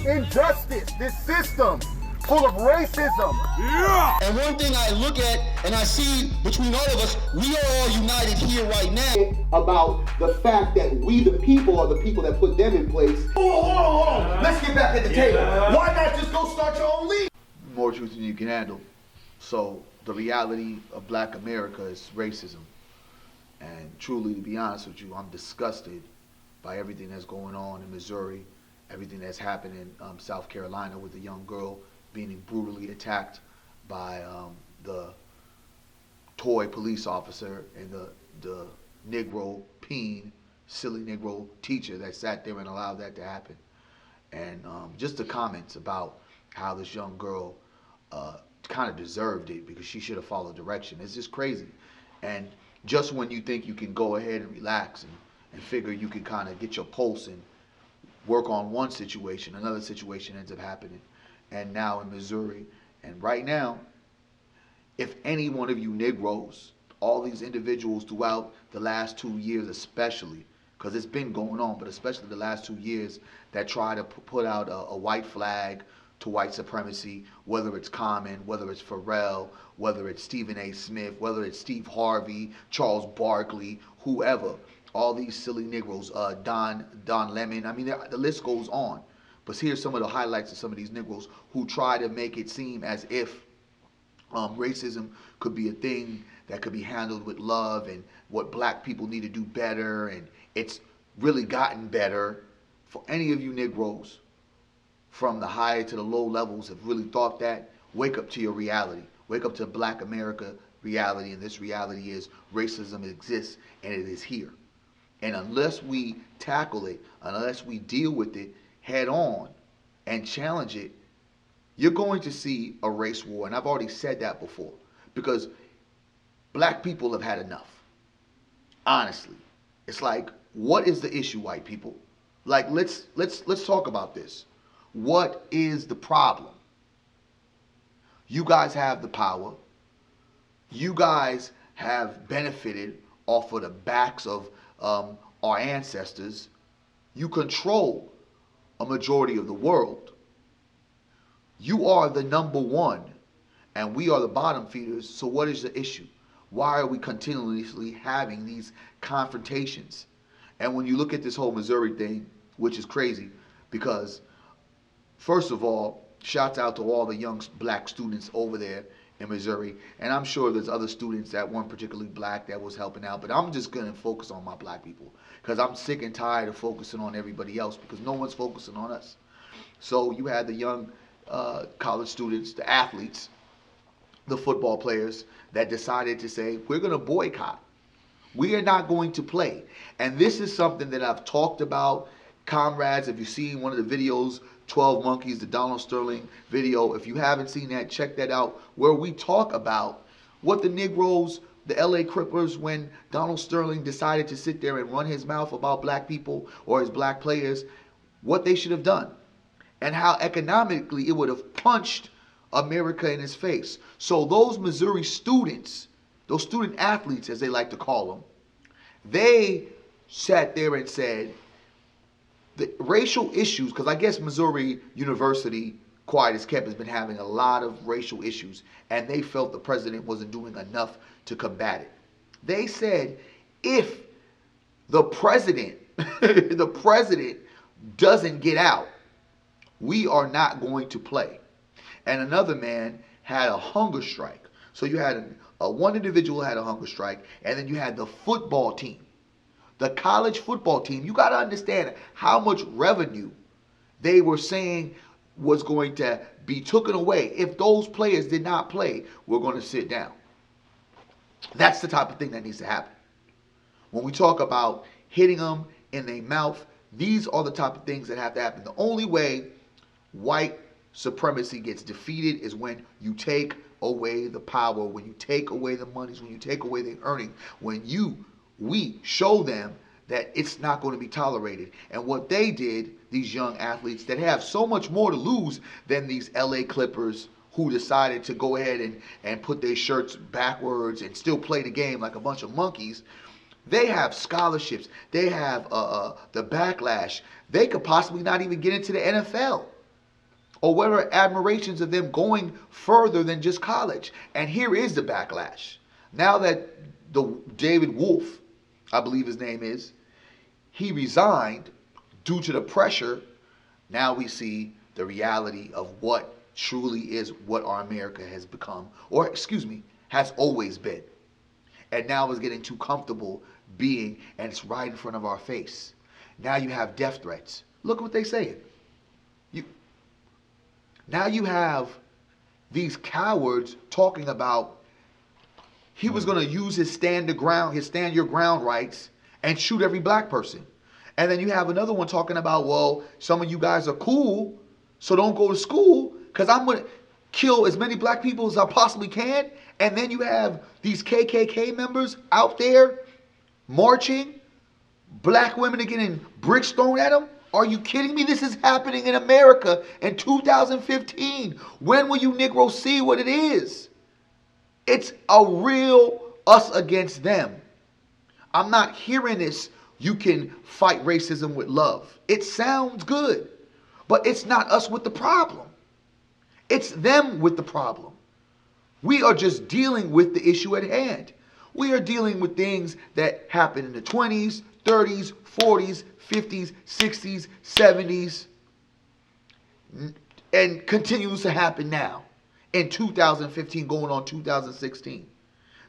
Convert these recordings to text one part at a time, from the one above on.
injustice, this system full of racism. Yeah! And one thing I look at and I see between all of us, we are all united here right now about the fact that we, the people, are the people that put them in place. Hold on. Let's get back at the table. Why not just go start your own league? More truth than you can handle. So the reality of Black America is racism. And truly, to be honest with you, I'm disgusted by everything that's going on in Missouri, everything that's happened in South Carolina with the young girl being brutally attacked by the toy police officer and the Negro peen, silly Negro teacher that sat there and allowed that to happen. And just the comments about how this young girl kind of deserved it because she should have followed direction. It's just crazy. And just when you think you can go ahead and relax and figure you can kind of get your pulse and work on one situation, another situation ends up happening. And now in Missouri, and right now, if any one of you Negroes, all these individuals throughout the last 2 years especially, because it's been going on, but especially the last 2 years, that try to put out a white flag to white supremacy, whether it's Common, whether it's Pharrell, whether it's Stephen A. Smith, whether it's Steve Harvey, Charles Barkley, whoever, all these silly Negroes, Don Lemon, I mean, the list goes on. But here's some of the highlights of some of these Negroes who try to make it seem as if racism could be a thing that could be handled with love and what Black people need to do better, and it's really gotten better. For any of you Negroes from the high to the low levels have really thought that, wake up to your reality. Wake up to Black America reality, and this reality is racism exists and it is here. And unless we tackle it, unless we deal with it head on and challenge it, you're going to see a race war. And I've already said that before, because Black people have had enough. Honestly, it's like, what is the issue, white people? Like, let's talk about this. What is the problem? You guys have the power. You guys have benefited off of the backs of our ancestors. You control a majority of the world. You are the number one, and we are the bottom feeders. So what is the issue? Why are we continuously having these confrontations? And when you look at this whole Missouri thing, which is crazy, because first of all, shouts out to all the young Black students over there in Missouri. And I'm sure there's other students that weren't particularly Black that was helping out. But I'm just going to focus on my Black people, because I'm sick and tired of focusing on everybody else, because no one's focusing on us. So you had the young college students, the athletes, the football players that decided to say, we're going to boycott. We are not going to play. And this is something that I've talked about. Comrades, if you've seen one of the videos, 12 Monkeys, the Donald Sterling video, if you haven't seen that, check that out, where we talk about what the Negroes, the LA Clippers, when Donald Sterling decided to sit there and run his mouth about Black people or his Black players, what they should have done, and how economically it would have punched America in his face. So those Missouri students, those student athletes, as they like to call them, they sat there and said, the racial issues, because I guess Missouri University, quiet as kept, has been having a lot of racial issues, and they felt the president wasn't doing enough to combat it. They said, if the president, the president doesn't get out, we are not going to play. And another man had a hunger strike. So you had one individual had a hunger strike, and then you had the football team. The college football team, you got to understand how much revenue they were saying was going to be taken away. If those players did not play, we're going to sit down. That's the type of thing that needs to happen. When we talk about hitting them in their mouth, these are the type of things that have to happen. The only way white supremacy gets defeated is when you take away the power, when you take away the monies, when you take away the earning, when we show them that it's not going to be tolerated. And what they did, these young athletes that have so much more to lose than these LA Clippers who decided to go ahead and put their shirts backwards and still play the game like a bunch of monkeys, they have scholarships. They have the backlash. They could possibly not even get into the NFL. Or what are admirations of them going further than just college? And here is the backlash. Now that the David Wolf, I believe his name is, he resigned due to the pressure. Now we see the reality of what truly is what our America has become, or excuse me, has always been. And now is getting too comfortable being, and it's right in front of our face. Now you have death threats. Look what they say. Now you have these cowards talking about he was going to use his stand your ground rights and shoot every black person. And then you have another one talking about, well, some of you guys are cool, so don't go to school because I'm going to kill as many black people as I possibly can. And then you have these KKK members out there marching, black women are getting bricks thrown at them. Are you kidding me? This is happening in America in 2015. When will you Negroes see what it is? It's a real us against them. I'm not hearing this, you can fight racism with love. It sounds good, but it's not us with the problem. It's them with the problem. We are just dealing with the issue at hand. We are dealing with things that happened in the 20s, 30s, 40s, 50s, 60s, 70s, and continues to happen now in 2015 going on 2016.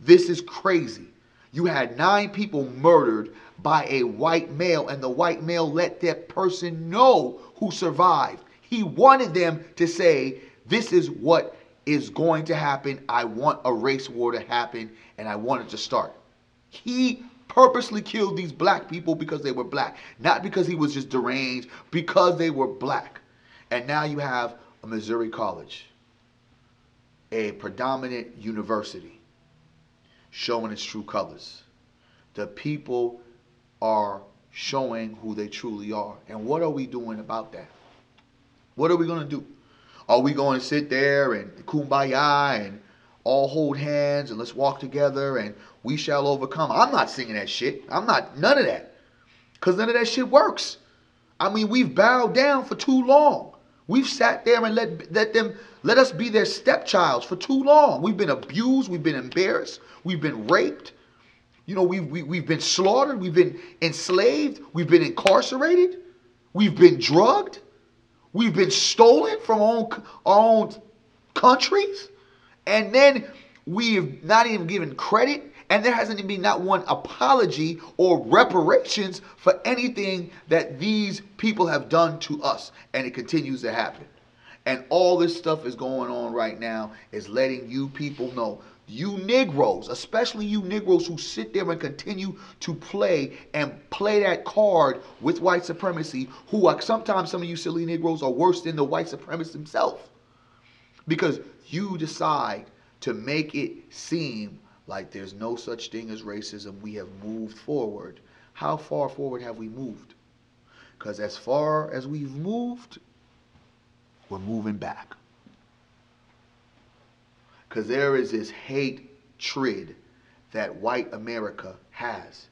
This is crazy. You had 9 people murdered by a white male, and the white male let that person know who survived. He wanted them to say, this is what is going to happen. I want a race war to happen, and I want it to start. He purposely killed these black people because they were black. Not because he was just deranged, because they were black. And now you have a Missouri college, a predominant university, showing its true colors. The people are showing who they truly are. And what are we doing about that? What are we going to do? Are we going to sit there and kumbaya and all hold hands and let's walk together and we shall overcome? I'm not singing that shit. I'm not, none of that. Because none of that shit works. I mean, we've bowed down for too long. We've sat there and let us be their stepchilds for too long. We've been abused. We've been embarrassed. We've been raped. You know, we've been slaughtered. We've been enslaved. We've been incarcerated. We've been drugged. We've been stolen from our own countries. And then we've not even given credit. And there hasn't even been not one apology or reparations for anything that these people have done to us. And it continues to happen. And all this stuff is going on right now is letting you people know, you Negroes, especially you Negroes who sit there and continue to play that card with white supremacy, who are sometimes some of you silly Negroes are worse than the white supremacist himself. Because you decide to make it seem like there's no such thing as racism. We have moved forward. How far forward have we moved? Because as far as we've moved, we're moving back. Because there is this hatred that white America has.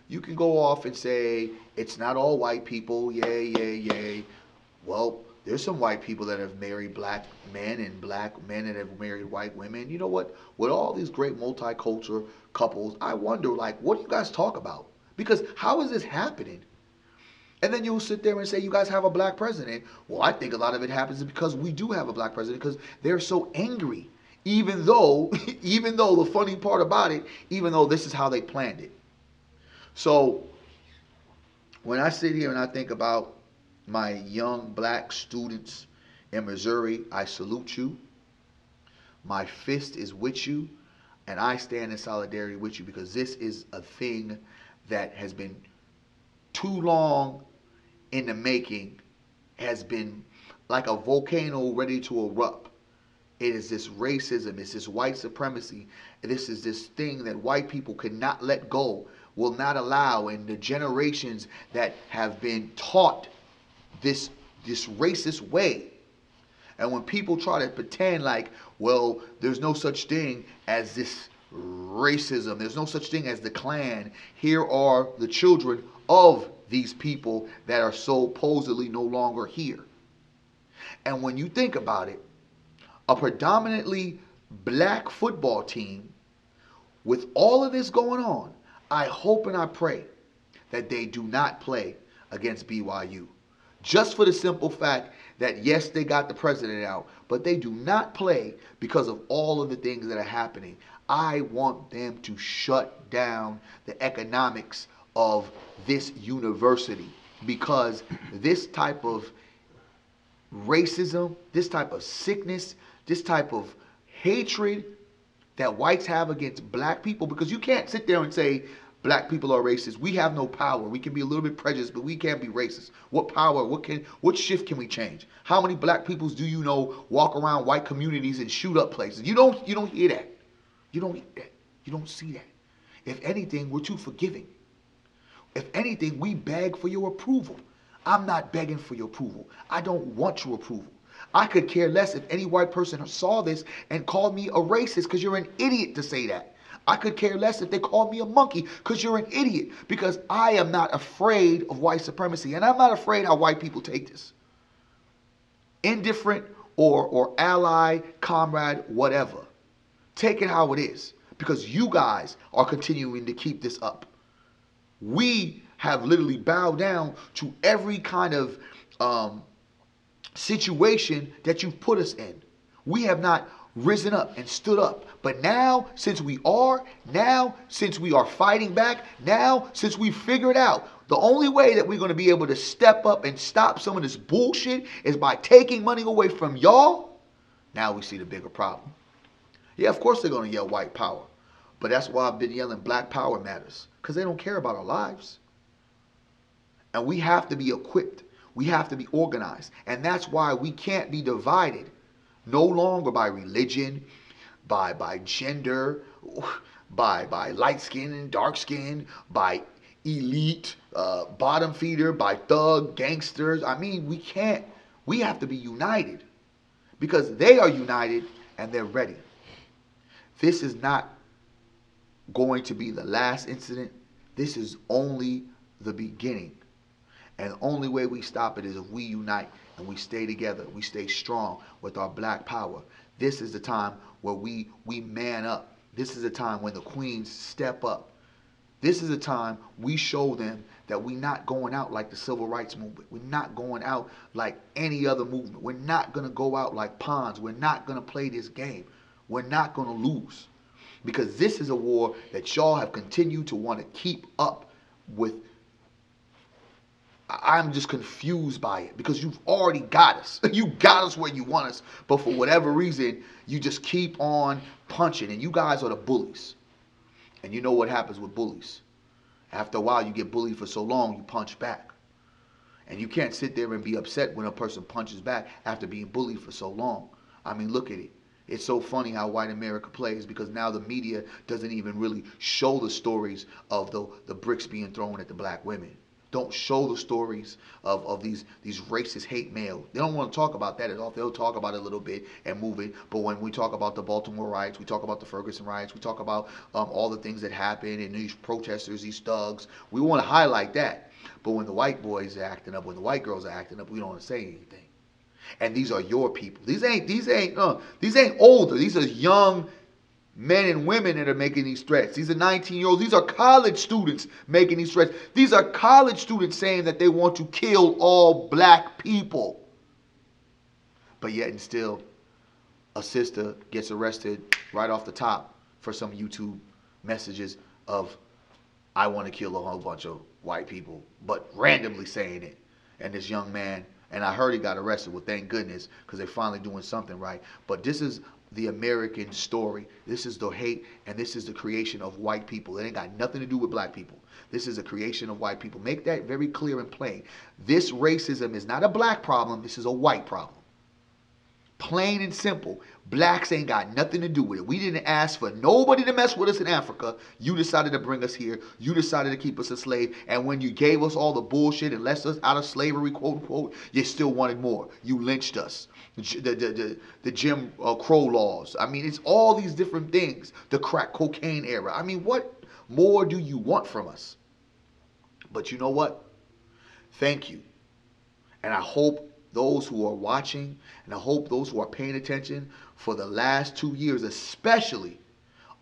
You can go off and say, it's not all white people, yay, yay, yay. Well, there's some white people that have married black men and black men that have married white women. You know what? With all these great multicultural couples, I wonder, like, what do you guys talk about? Because how is this happening? And then you'll sit there and say, you guys have a black president. Well, I think a lot of it happens because we do have a black president because they're so angry. Even though the funny part about it, even though this is how they planned it. So when I sit here and I think about my young black students in Missouri, I salute you. My fist is with you, and I stand in solidarity with you because this is a thing that has been too long in the making, has been like a volcano ready to erupt. It is this racism, it's this white supremacy, this is this thing that white people cannot let go, will not allow, and the generations that have been taught this racist way. And when people try to pretend like, well, there's no such thing as this racism, there's no such thing as the Klan, here are the children of these people that are supposedly no longer here. And when you think about it, a predominantly black football team, with all of this going on, I hope and I pray that they do not play against BYU. Just for the simple fact that, yes, they got the president out, but they do not play because of all of the things that are happening. I want them to shut down the economics of this university, because this type of racism, this type of sickness, this type of hatred that whites have against black people, because you can't sit there and say black people are racist. We have no power. We can be a little bit prejudiced, but we can't be racist. What power, what shift can we change? How many black peoples do you know walk around white communities and shoot up places? You don't hear that. You don't hear that. You don't see that. If anything, we're too forgiving. If anything, we beg for your approval. I'm not begging for your approval. I don't want your approval. I could care less if any white person saw this and called me a racist, because you're an idiot to say that. I could care less if they called me a monkey, because you're an idiot. Because I am not afraid of white supremacy, and I'm not afraid how white people take this. Indifferent or ally, comrade, whatever. Take it how it is, because you guys are continuing to keep this up. We have literally bowed down to every kind of situation that you've put us in. We have not risen up and stood up. But now, since we are fighting back, now, since we figured out the only way that we're going to be able to step up and stop some of this bullshit is by taking money away from y'all, now we see the bigger problem. Yeah, of course they're going to yell white power. But that's why I've been yelling black power matters, because they don't care about our lives. And we have to be equipped. We have to be organized. And that's why we can't be divided no longer by religion, by gender, by light skin and dark skin, by elite, bottom feeder, by thug, gangsters. I mean, we can't. We have to be united, because they are united and they're ready. This is not going to be the last incident. This is only the beginning. And the only way we stop it is if we unite and we stay together. We stay strong with our black power. This is the time where we man up. This is the time when the queens step up. This is the time we show them that we're not going out like the civil rights movement. We're not going out like any other movement. We're not going to go out like pawns. We're not going to play this game. We're not going to lose. Because this is a war that y'all have continued to want to keep up with. I'm just confused by it, because you've already got us. You got us where you want us. But for whatever reason, you just keep on punching. And you guys are the bullies. And you know what happens with bullies. After a while, you get bullied for so long, you punch back. And you can't sit there and be upset when a person punches back after being bullied for so long. I mean, look at it. It's so funny how white America plays, because now the media doesn't even really show the stories of the bricks being thrown at the black women. Don't show the stories of these racist hate mail. They don't want to talk about that at all. They'll talk about it a little bit and move it. But when we talk about the Baltimore riots, we talk about the Ferguson riots, we talk about all the things that happened and these protesters, these thugs, we want to highlight that. But when the white boys are acting up, when the white girls are acting up, we don't want to say anything. And these are your people. These ain't older. These are young men and women that are making these threats. These are 19-year-olds. These are college students making these threats. These are college students saying that they want to kill all black people. But yet and still, a sister gets arrested right off the top for some YouTube messages of, I want to kill a whole bunch of white people, but randomly saying it. And this young man, and I heard he got arrested. Well, thank goodness, because they're finally doing something right. But this is the American story. This is the hate, and this is the creation of white people. It ain't got nothing to do with black people. This is a creation of white people. Make that very clear and plain. This racism is not a black problem. This is a white problem. Plain and simple. Blacks ain't got nothing to do with it. We didn't ask for nobody to mess with us in Africa. You decided to bring us here. You decided to keep us a slave. And when you gave us all the bullshit and let us out of slavery, quote unquote, you still wanted more. You lynched us. The Jim Crow laws. I mean, it's all these different things. The crack cocaine era. I mean, what more do you want from us? But you know what? Thank you. And I hope those who are watching, and I hope those who are paying attention for the last 2 years especially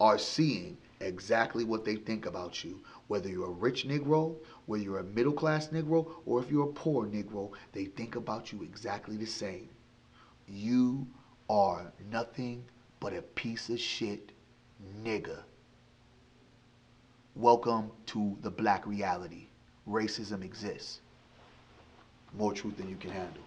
are seeing exactly what they think about you. Whether you're a rich Negro, whether you're a middle class Negro, or if you're a poor Negro, they think about you exactly the same. You are nothing but a piece of shit nigga. Welcome to the black reality. Racism exists. More truth than you can handle.